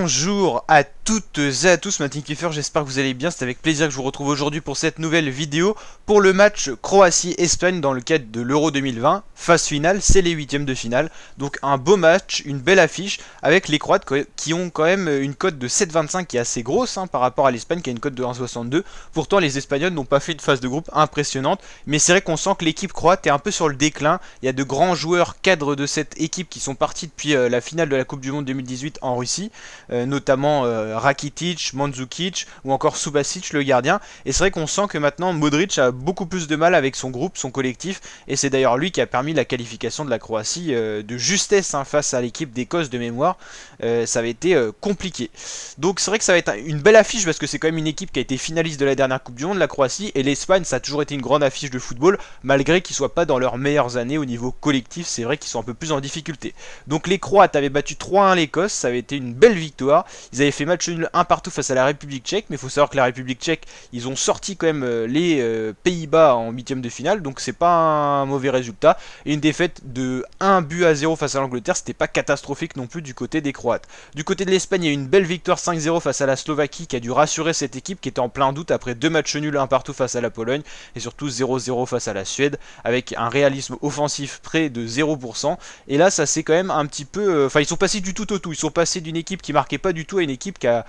Bonjour à toutes et à tous, Martin Kiefer, j'espère que vous allez bien. C'est avec plaisir que je vous retrouve aujourd'hui pour cette nouvelle vidéo pour le match Croatie-Espagne dans le cadre de l'Euro 2020. Phase finale, c'est les huitièmes de finale. Donc un beau match, une belle affiche avec les Croates qui ont quand même une cote de 7,25 qui est assez grosse par rapport à l'Espagne qui a une cote de 1,62. Pourtant les Espagnols n'ont pas fait une phase de groupe impressionnante, mais c'est vrai qu'on sent que l'équipe croate est un peu sur le déclin. Il y a de grands joueurs cadres de cette équipe qui sont partis depuis la finale de la Coupe du Monde 2018 en Russie, notamment Rakitic, Mandzukic ou encore Subasic le gardien. Et c'est vrai qu'on sent que maintenant Modric a beaucoup plus de mal avec son groupe, son collectif, et c'est d'ailleurs lui qui a permis la qualification de la Croatie de justesse face à l'équipe d'Écosse de mémoire. Ça avait été compliqué. Donc c'est vrai que ça va être une belle affiche parce que c'est quand même une équipe qui a été finaliste de la dernière Coupe du Monde, la Croatie, et l'Espagne ça a toujours été une grande affiche de football malgré qu'ils soient pas dans leurs meilleures années au niveau collectif. C'est vrai qu'ils sont un peu plus en difficulté. Donc les Croates avaient battu 3-1 l'Écosse, ça avait été une belle victoire. Ils avaient fait match nul 1 partout face à la République tchèque, mais il faut savoir que la République tchèque, ils ont sorti quand même les Pays-Bas en huitième de finale, donc c'est pas un mauvais résultat. Et une défaite de 1-0 face à l'Angleterre, c'était pas catastrophique non plus du côté des Croates. Du côté de l'Espagne, il y a eu une belle victoire 5-0 face à la Slovaquie qui a dû rassurer cette équipe qui était en plein doute après deux matchs nuls 1 partout face à la Pologne et surtout 0-0 face à la Suède avec un réalisme offensif près de 0%. Et là, ça c'est quand même un petit peu... Enfin, ils sont passés du tout au tout. Ils sont passés d'une équipe qui marquait pas du tout à une équipe qui a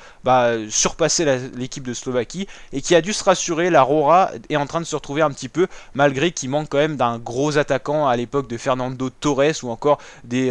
surpassé l'équipe de Slovaquie et qui a dû se rassurer. La Rora est en train de se retrouver un petit peu malgré qu'il manque quand même d'un gros attaquant à l'époque de Fernando Torres ou encore des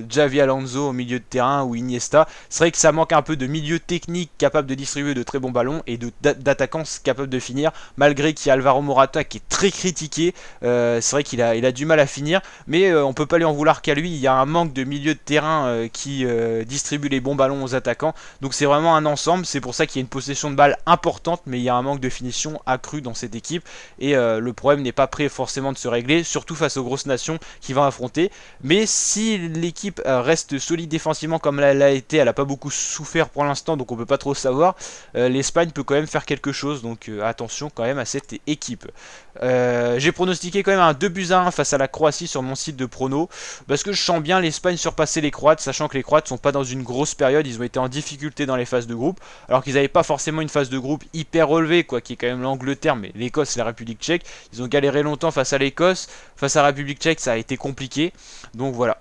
Xavi Alonso au milieu de terrain ou Iniesta. C'est vrai que ça manque un peu de milieu technique capable de distribuer de très bons ballons et d'attaquants capables de finir, malgré qu'il y a Alvaro Morata qui est très critiqué. C'est vrai qu'il a du mal à finir, mais on peut pas lui en vouloir qu'à lui. Il y a un manque de milieu de terrain qui distribue les bons ballons aux attaquants, donc c'est vraiment un ensemble. C'est pour ça qu'il y a une possession de balle importante, mais il y a un manque de finition accru dans cette équipe, et le problème n'est pas prêt forcément de se régler, surtout face aux grosses nations qui vont affronter. Mais si l'équipe reste solide défensivement comme elle a été, elle n'a pas beaucoup souffert pour l'instant, donc on peut pas trop savoir, l'Espagne peut quand même faire quelque chose, donc attention quand même à cette équipe. J'ai pronostiqué quand même un 2-1 face à la Croatie sur mon site de prono, parce que je sens bien l'Espagne surpasser les Croates, sachant que les Croates sont pas dans une grosse période, ils ont été en difficulté dans les phases de groupe, alors qu'ils n'avaient pas forcément une phase de groupe hyper relevée, quoi, qui est quand même l'Angleterre, mais l'Écosse et la République tchèque, ils ont galéré longtemps face à l'Écosse, face à la République tchèque ça a été compliqué, donc voilà.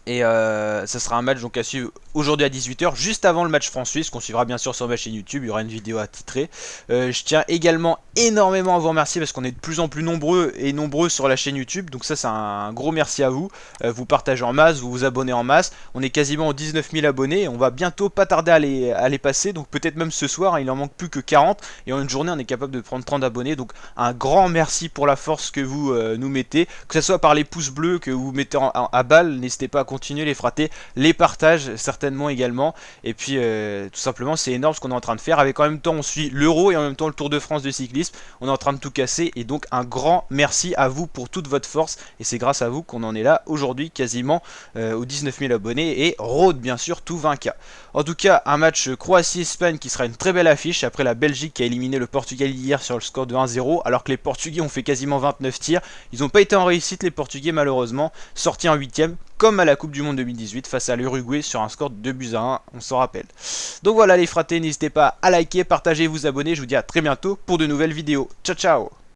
Et ça sera un match donc à suivre aujourd'hui à 18h, juste avant le match France-Suisse, qu'on suivra bien sûr sur ma chaîne YouTube. Il y aura une vidéo attitrée. Je tiens également énormément à vous remercier parce qu'on est de plus en plus nombreux et nombreuses sur la chaîne YouTube. Donc ça c'est un gros merci à vous. Vous partagez en masse, vous vous abonnez en masse. On est quasiment aux 19 000 abonnés et on va bientôt pas tarder à les passer. Donc peut-être même ce soir, il en manque plus que 40. Et en une journée on est capable de prendre 30 abonnés. Donc un grand merci pour la force que vous nous mettez. Que ce soit par les pouces bleus que vous mettez à balle, n'hésitez pas à continuer les frater, les partages certainement également, et puis tout simplement c'est énorme ce qu'on est en train de faire. Avec en même temps on suit l'Euro et en même temps le Tour de France de cyclisme, on est en train de tout casser, et donc un grand merci à vous pour toute votre force, et c'est grâce à vous qu'on en est là aujourd'hui quasiment aux 19 000 abonnés, et Road bien sûr tout 20K. En tout cas un match Croatie-Espagne qui sera une très belle affiche après la Belgique qui a éliminé le Portugal hier sur le score de 1-0, alors que les Portugais ont fait quasiment 29 tirs. Ils n'ont pas été en réussite les Portugais malheureusement, sortis en 8ème comme à la Coupe du Monde 2018 face à l'Uruguay sur un score de 2-1, on s'en rappelle. Donc voilà les fratés, n'hésitez pas à liker, partager, vous abonner, je vous dis à très bientôt pour de nouvelles vidéos. Ciao ciao.